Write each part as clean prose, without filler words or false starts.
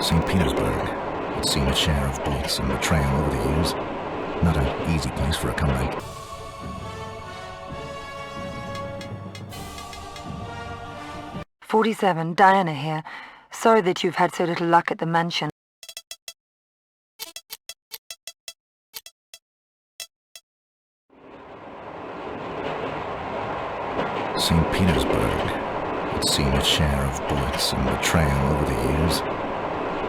St. Petersburg. It's seen a share of bullets and betrayal over the years. Not an easy place for a comeback. "47, Diana here. Sorry that you've had so little luck at the mansion. St. Petersburg. It's seen a share of bullets and betrayal over the years.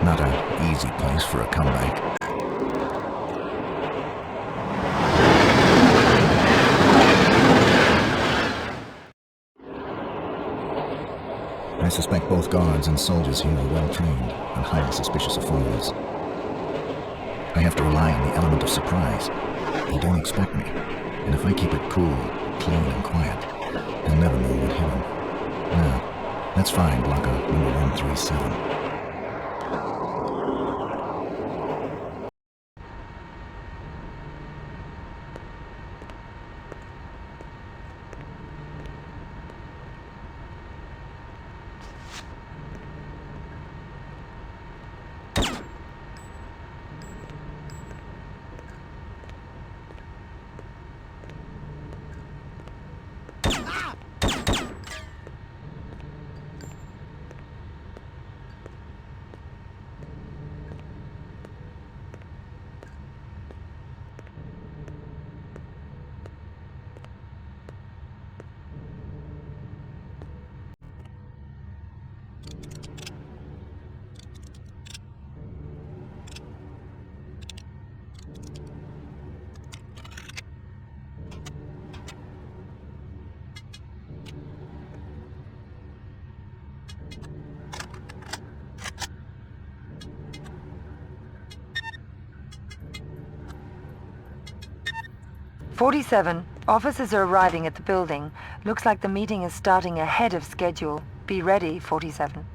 Not an easy place for a comeback. I suspect both guards and soldiers here are well trained and highly suspicious of foreigners. I have to rely on the element of surprise. They don't expect me, and if I keep it cool, clean, and quiet, they'll never know what hit them. Now, let's find blocker number 137. "47, officers are arriving at the building. Looks like the meeting is starting ahead of schedule. Be ready, 47.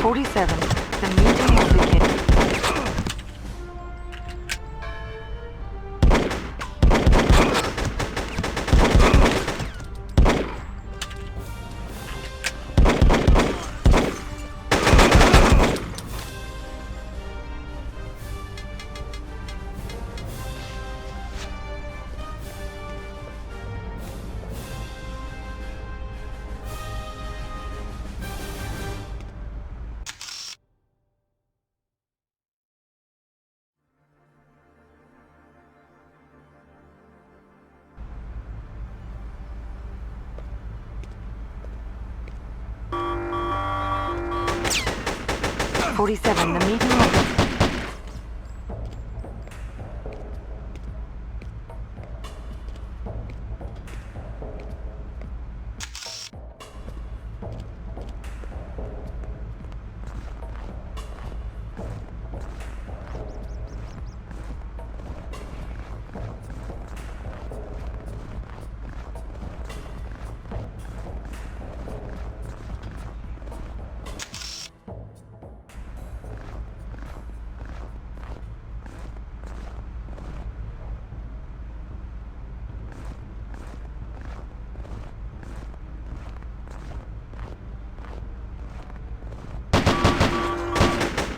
47. The meeting will begin. 47. The meeting will begin.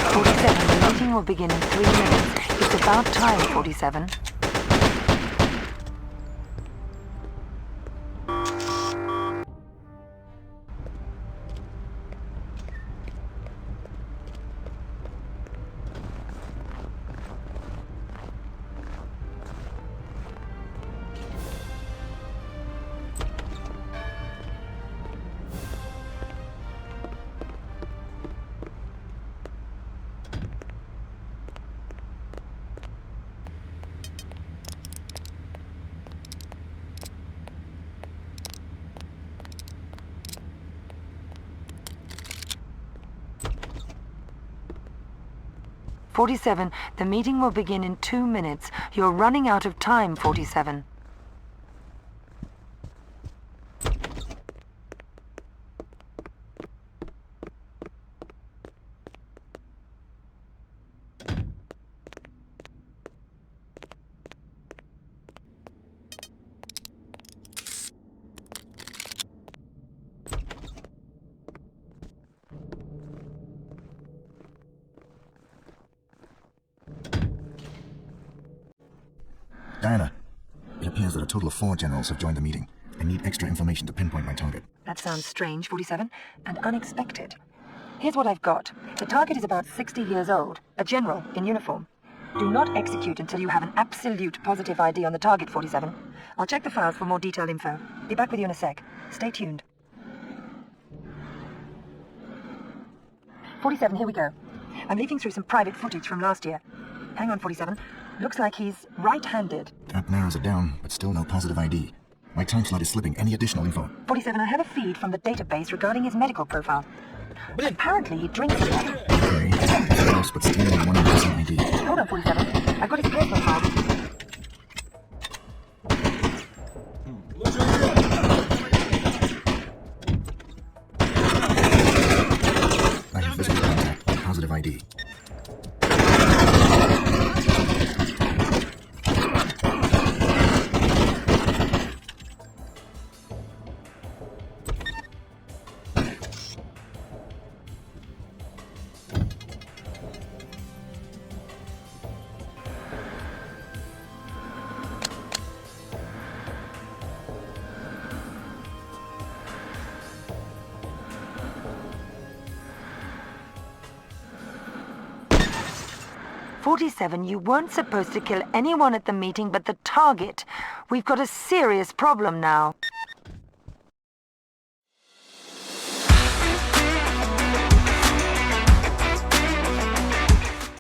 47. The meeting will begin in 3 minutes. It's about time, 47. "47. The meeting will begin in 2 minutes. You're running out of time, 47. Diana, it appears that a total of 4 generals have joined the meeting. I need extra information to pinpoint my target. That sounds strange, 47, and unexpected. Here's what I've got. The target is about 60 years old, a general in uniform. Do not execute until you have an absolute positive ID on the target, 47. I'll check the files for more detailed info. Be back with you in a sec. Stay tuned. 47, here we go. I'm leafing through some private footage from last year. Hang on, 47. Looks like he's right-handed. That narrows it down, but still no positive ID. My time slot is slipping. Any additional info? 47, I have a feed from the database regarding his medical profile. Apparently he drinks a lot. Okay, close, but still only 100% ID. Hold on, 47. I've got his personal file. I have physical contact, positive ID. "47, you weren't supposed to kill anyone at the meeting but the target. We've got a serious problem now."